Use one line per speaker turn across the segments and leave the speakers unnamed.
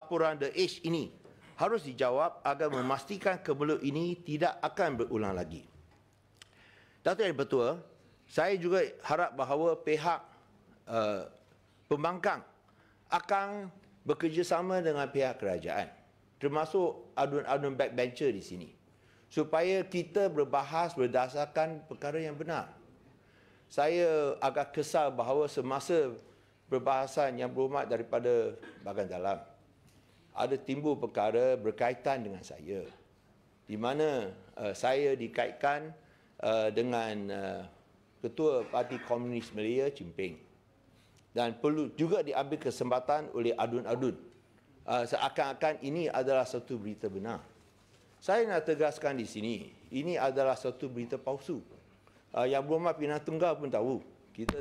Laporan The Age ini harus dijawab agar memastikan kemelut ini tidak akan berulang lagi. Datuk Yang Bertua, saya juga harap bahawa pihak pembangkang akan bekerjasama dengan pihak kerajaan, termasuk adun-adun backbencher di sini, supaya kita berbahas berdasarkan perkara yang benar. Saya agak kesal bahawa semasa perbahasan yang berhormat daripada bahagian dalam, ada timbul perkara berkaitan dengan saya, di mana saya dikaitkan dengan Ketua Parti Komunis Malaya Chimping, dan perlu juga diambil kesempatan oleh adun-adun seakan-akan ini adalah satu berita benar. Saya nak tegaskan di sini, ini adalah satu berita palsu. Yang berhormat Pimpinan Tunggal pun tahu, kita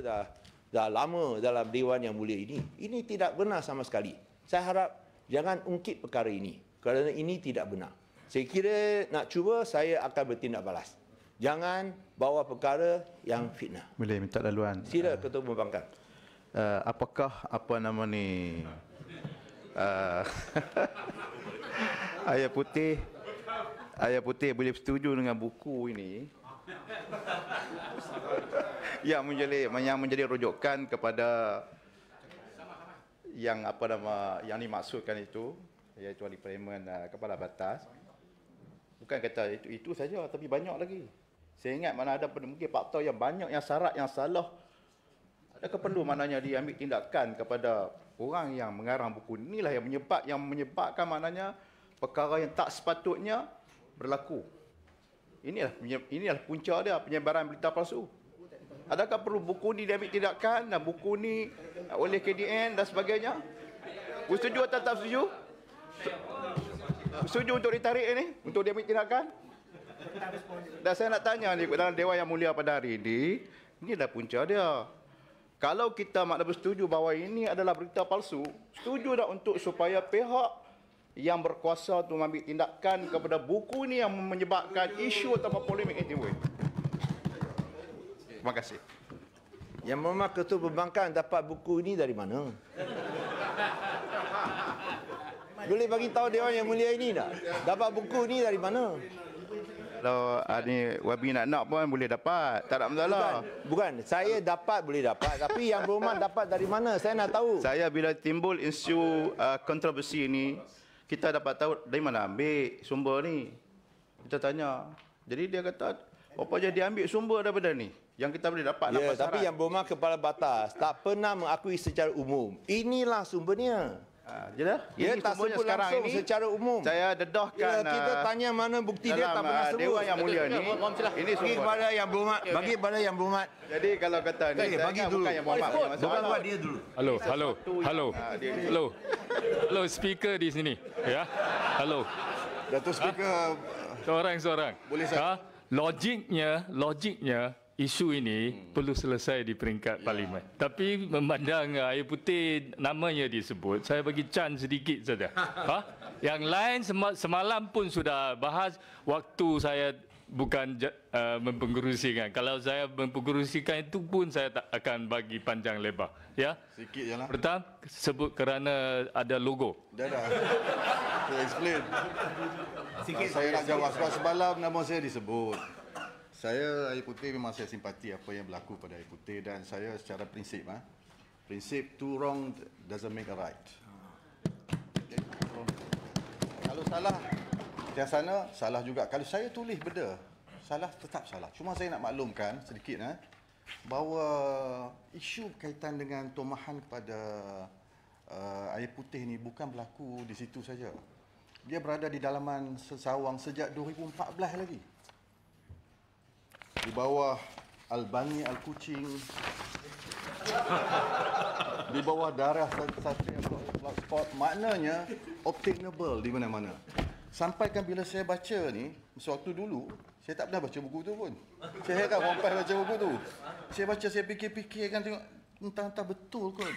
dah lama dalam Dewan Yang Mulia ini. Ini tidak benar sama sekali. Saya harap jangan ungkit perkara ini, kerana ini tidak benar. Saya kira nak cuba, saya akan bertindak balas. Jangan bawa perkara yang fitnah.
Boleh minta laluan.
Sila Ketua Pembangkang.
Apakah apa nama ni Ayah Putih boleh setuju dengan buku ini yang menjadi rujukan kepada yang yang dimaksudkan iaitu ahli parlimen kepala batas. Bukan kata itu saja, tapi banyak lagi. Saya ingat mana ada mungkin fakta yang banyak, yang syarat yang salah. Adakah perlu maknanya diambil tindakan kepada orang yang mengarang buku inilah yang menyebabkan maknanya perkara yang tak sepatutnya berlaku. Inilah punca dia, penyebaran berita palsu. Adakah perlu buku ni diambil tindakan dan buku ni oleh KDN dan sebagainya? Setuju atau tak setuju? Setuju untuk ditarik ini, untuk diambil tindakan? Dan saya nak tanya ni, dalam Dewan Yang Mulia pada hari ini, inilah punca dia. Kalau kita makna bersetuju bahawa ini adalah berita palsu, setuju tak untuk supaya pihak yang berkuasa untuk mengambil tindakan kepada buku ini yang menyebabkan isu atau polemik ini timbul? Terima kasih.
Yang Mohd Ketua Pembangkang dapat buku ini dari mana? Boleh bagi tahu Dewan Yang Mulia ini tak? Dapat buku ini dari mana?
Kalau ni Wabi nak pun boleh dapat, tak ada masalah.
Bukan, saya dapat boleh dapat, tapi yang berhormat dapat dari mana? Saya nak tahu.
Saya bila timbul isu kontroversi ini, kita dapat tahu dari mana ambil sumber ni. Kita tanya. Jadi dia kata, apa je dia ambil sumber daripada ni? Yang kita boleh dapat.
Ya, tapi yang berhormat Kepala Batas tak pernah mengakui secara umum. Inilah sumbernya.
Dia tak sebut sekarang ini
secara umum.
Saya dedahkan.
Ya, kita tanya mana bukti dia tak pernah sebut.
Dewan Yang Mulia ni. Ini
bagi kepada yang berhormat. Bagi kepada yang berhormat.
Jadi kalau kata ni,
bagi dulu.
Bukan yang berhormat.
Bukan buat dia dulu.
Halo, speaker di sini. Ya. Halo.
Datuk Speaker.
Seorang-seorang.
Boleh saya?
Logiknya isu ini perlu selesai di peringkat parlimen. Tapi memandang air putih namanya disebut, saya bagi chance sedikit saja. Yang lain semalam pun sudah bahas, waktu saya bukan mempengerusikan. Kalau saya mempengerusikan itu pun saya tak akan bagi panjang lebar. Ya.
Sikit je lah.
Pertama, sebut kerana ada logo.
Dah. Saya explain. Saya nak jawab sebab semalam nama saya disebut. Saya Air Putih memang saya simpati apa yang berlaku pada Air Putih, dan saya secara prinsip prinsip two wrong doesn't make a right. Okay. Kalau salah yang sana, salah juga. Kalau saya tulis benda salah, tetap salah. Cuma saya nak maklumkan sedikit bahawa isu berkaitan dengan tomahan kepada Air Putih ni bukan berlaku di situ saja. Dia berada di dalaman Sesawang sejak 2014 lagi. Di bawah Albani Al-Kucing, di bawah darah Satria Blogspot, maknanya obtainable di mana-mana. Sampaikan bila saya baca ni, sewaktu dulu, saya tak pernah baca buku tu pun. Saya heran orang baca buku tu. Saya baca, saya fikir-fikir kan, tengok entah-entah betul kot.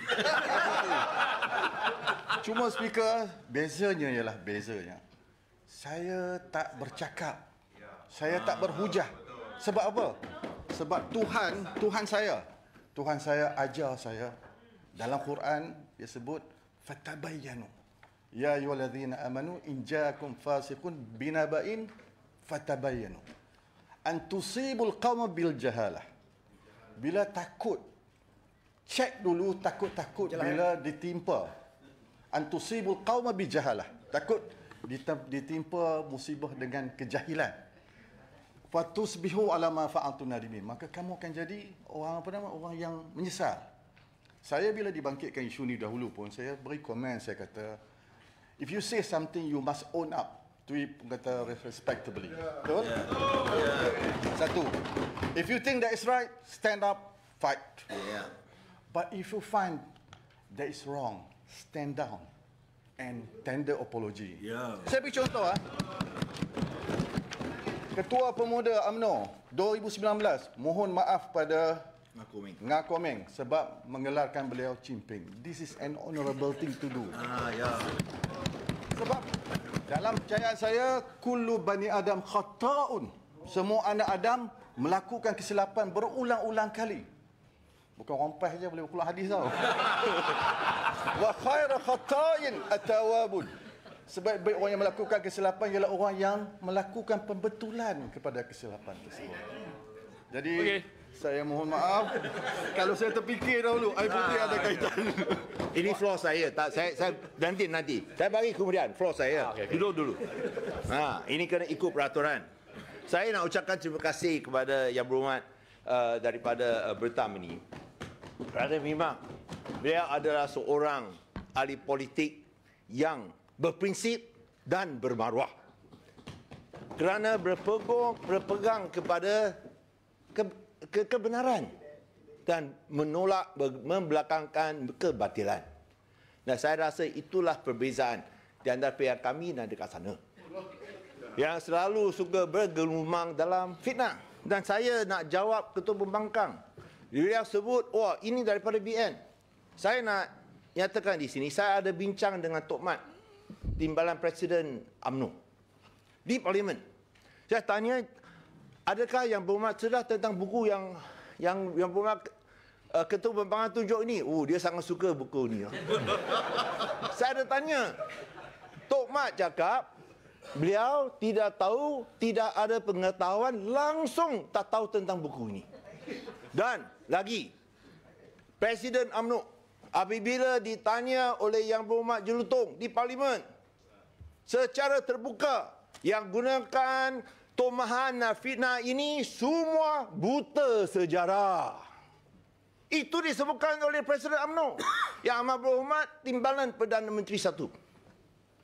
Cuma Speaker, bezanya, saya tak bercakap, saya tak berhujah. Sebab apa? Sebab Tuhan saya ajar saya dalam Quran, dia sebut fatabayyanu. Ya ayyuhalladzina amanu in ja'akum fasiqun binaba'in fatabayyanu an tusibul qauma bil jahalah. Bila takut, cek dulu takut-takut bila ditimpa. An tusibul qauma bil jahalah. Takut ditimpa musibah dengan kejahilan. Fatusbihu ala ma fa'altum nadimin. Maka kamu akan jadi orang yang menyesal. Saya bila dibangkitkan isu ni dahulu pun saya beri komen, saya kata if you say something you must own up to it, kata respectably. Betul? Satu. If you think that is right, stand up, fight. But if you find that is wrong, stand down and tender apology. Saya beri contoh Ketua Pemuda UMNO 2019 mohon maaf pada Ngakomeng sebab menggelarkan beliau cimping. This is an honourable thing to do. Sebab dalam percayaan saya, kullu bani Adam khata'un. Semua anak Adam melakukan kesilapan berulang-ulang kali. Bukan rompas saja boleh keluar hadis tau. Wa khairu khata'in at-tawwabun. Sebaik-baik orang yang melakukan kesilapan ialah orang yang melakukan pembetulan kepada kesilapan tersebut. Jadi saya mohon maaf kalau saya terfikir dahulu air putih ada kaitan.
Ini floor saya. Tak, saya nanti. Saya bagi kemudian floor saya. Duduk dulu. Ini kena ikut peraturan. Saya nak ucapkan terima kasih kepada Yang Berhormat daripada Bertam ini. Kerana memang beliau adalah seorang ahli politik yang berprinsip dan bermaruah. Kerana berpegang kepada kebenaran dan menolak membelakangkan kebatilan. Dan saya rasa itulah perbezaan di antara pihak kami dan dekat sana. Yang selalu suka bergelumang dalam fitnah. Dan saya nak jawab Ketua Pembangkang. Dia sebut, wah ini daripada BN. Saya nak nyatakan di sini, saya ada bincang dengan Tok Mat, Timbalan Presiden UMNO di Parlimen. Saya tanya, adakah Yang Berhormat sedar tentang buku yang Berhormat Ketua Pembangkang tunjuk ini? Dia sangat suka buku ini. Saya ada tanya. Tok Mat cakap, beliau tidak tahu, tidak ada pengetahuan, langsung tak tahu tentang buku ini. Dan lagi, Presiden UMNO apabila ditanya oleh Yang Berhormat Jelutong di Parlimen secara terbuka, yang gunakan tomahan dan fitnah ini semua buta sejarah. Itu disebutkan oleh Presiden UMNO Yang Amat Berhormat Timbalan Perdana Menteri satu.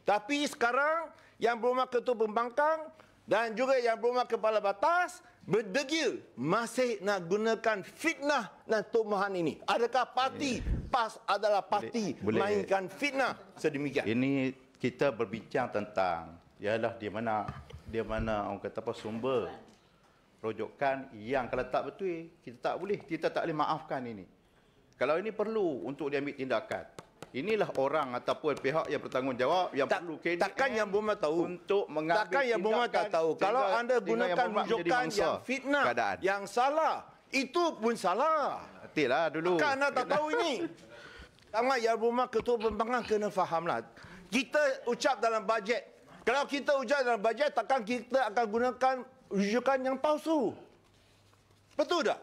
Tapi sekarang Yang Berhormat Ketua Pembangkang dan juga Yang Berhormat Kepala Batas berdegil masih nak gunakan fitnah dan tomahan ini. Adakah parti PAS adalah parti mainkan fitnah sedemikian?
Ini kita berbincang tentang ialah di mana orang kata apa sumber rujukan yang kalau tak betul kita tak boleh maafkan ini. Kalau ini perlu untuk diambil tindakan. Inilah orang ataupun pihak yang bertanggungjawab yang perlu KDN
takkan Yang Berhormat tahu
untuk mengambil
takkan Yang Berhormat tak tahu kalau anda gunakan rujukan yang fitnah
keadaan
yang salah, itu pun salah.
Hatilah dulu.
Takkan anda tak tahu ini. Sama Yang Berhormat Ketua Pembangkang kena fahamlah. Kita ucap dalam bajet. Kalau kita ucap dalam bajet, takkan kita akan gunakan rujukan yang palsu. Betul tak?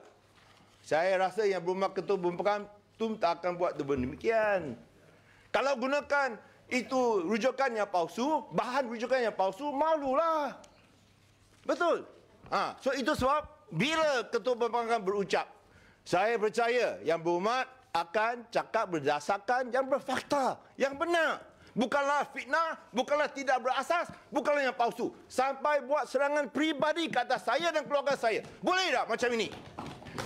Saya rasa Yang Berhormat Ketua Pembangkang tu tak akan buat demikian. Kalau gunakan itu rujukan yang palsu, bahan rujukan yang palsu, malulah. Betul? So itu sebab bila Ketua Pembangkang berucap, saya percaya Yang Berhormat akan cakap berdasarkan yang berfakta, yang benar. Bukanlah fitnah, bukanlah tidak berasas, bukanlah yang palsu. Sampai buat serangan peribadi ke atas saya dan keluarga saya. Boleh tak macam ini?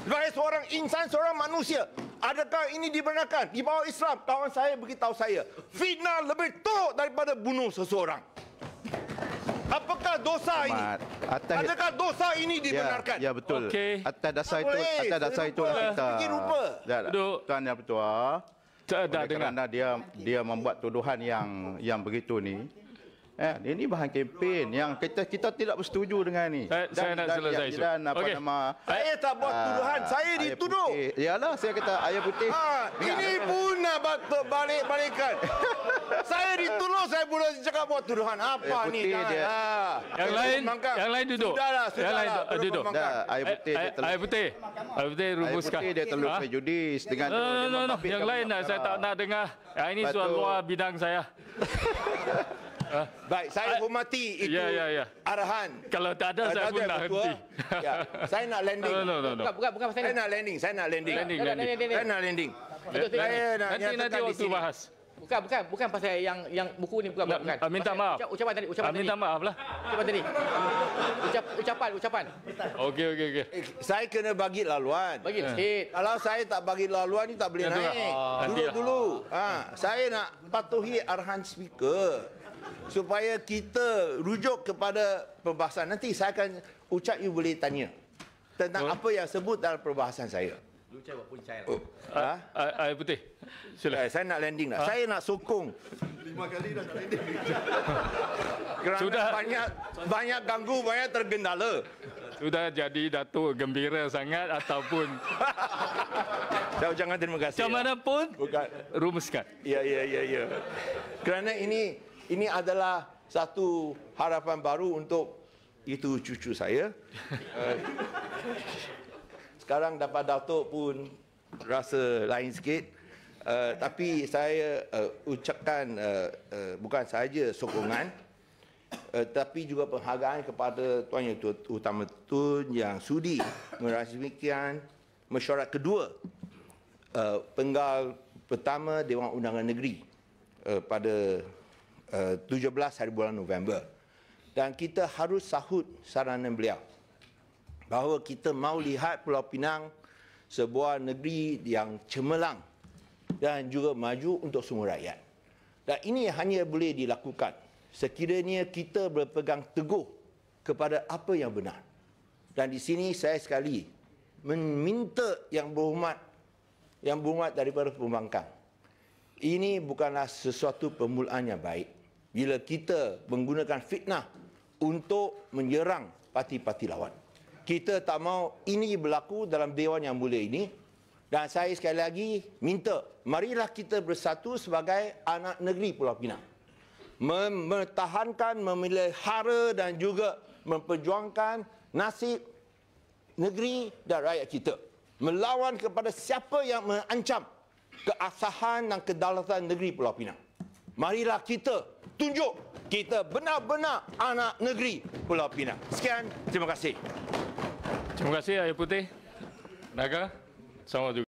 Sebagai seorang insan, seorang manusia, adakah ini dibenarkan? Di bawah Islam, kawan saya beritahu saya, fitnah lebih teruk daripada bunuh seseorang. Apakah dosa ini? Adakah dosa ini dibenarkan?
Ya betul.
Okey.
Atas dasar itu kita.
Fikir rupa.
Tuan Yang Bertuah. Kerana dia membuat tuduhan yang begitu ni, Ini bahan kempen yang kita tidak bersetuju dengan ni.
Saya nak selesai, Su.
Dan apa
Okey.
nama?
Saya tak buat tuduhan, saya
air
dituduh.
putih. Yalah, saya kata air putih.
Ini pun nak balik-balikan. Saya dituduh, saya pula cakap buat tuduhan. Apa
Air
ni?
putih
Jangan.
dia.
Yang lain duduk.
Sudahlah,
Yang lain duduk.
Air putih dia
Air putih. Air putih
Air
rumuskan.
putih dia terlalu prejudis dengan tu, dia
No.
membabitkan
Yang lain
banyak
saya tak
perkara.
nak dengar. Ini
Lepas
soal
tu-
luar bidang saya.
Baik, saya hormati itu
Ya.
arahan.
Kalau tak ada saya pun
Datuk
dah
Ketua.
henti.
Ya, saya nak landing.
No.
Bukan pasal
Saya
ni.
nak landing. Saya nak landing.
Landing.
Saya nak landing. Saya nak
Nanti
nyatakan di
waktu
sini.
bahas.
Bukan pasal yang buku ni bukan.
minta
Pasal
maaf.
Ucapan tadi.
Minta maaf lah.
Ucapan tadi. Ucapan.
Okey.
Saya kena bagi laluan.
Bagi sikit.
Kalau saya tak bagi laluan ni tak boleh
Nanti lah.
naik.
Nanti
Duduk
lah.
dulu. Saya nak patuhi arahan speaker supaya kita rujuk kepada perbahasan. Nanti saya akan ucap, you boleh tanya tentang apa yang sebut dalam perbahasan saya.
Lu cakap pun saya.
Air putih. Sila.
Saya nak landing dah. Saya nak sokong.
5 kali dah tak landing.
Kerana
Sudah.
banyak ganggu, banyak tergendala.
Sudah jadi Datuk gembira sangat ataupun
Saya ucapkan terima kasih.
macam mana pun
Bukan.
rumuskan.
Ya. Kerana ini adalah satu harapan baru untuk itu cucu saya. Sekarang dapat Datuk pun rasa lain sikit. Tapi saya ucapkan bukan sahaja sokongan, tapi juga penghargaan kepada Tuan Yang Utama Tun yang sudi merasmikan mesyuarat kedua penggal pertama Dewan Undangan Negeri pada 17 hari bulan November. Dan kita harus sahut saranan beliau bahawa kita mahu lihat Pulau Pinang sebuah negeri yang cemerlang dan juga maju untuk semua rakyat. Dan ini hanya boleh dilakukan sekiranya kita berpegang teguh kepada apa yang benar. Dan di sini saya sekali meminta yang berhormat daripada pembangkang. Ini bukanlah sesuatu permulaan yang baik. Bila kita menggunakan fitnah untuk menyerang parti-parti lawan. Kita tak mahu ini berlaku dalam Dewan yang mulia ini. Dan saya sekali lagi minta, marilah kita bersatu sebagai anak negeri Pulau Pinang. Mempertahankan, memelihara dan juga memperjuangkan nasib negeri dan rakyat kita. Melawan kepada siapa yang mengancam keabsahan dan kedaulatan negeri Pulau Pinang. Marilah kita tunjuk kita benar-benar anak negeri Pulau Pinang. Sekian, terima kasih.
Terima kasih Air Putih. Naga, sama juga.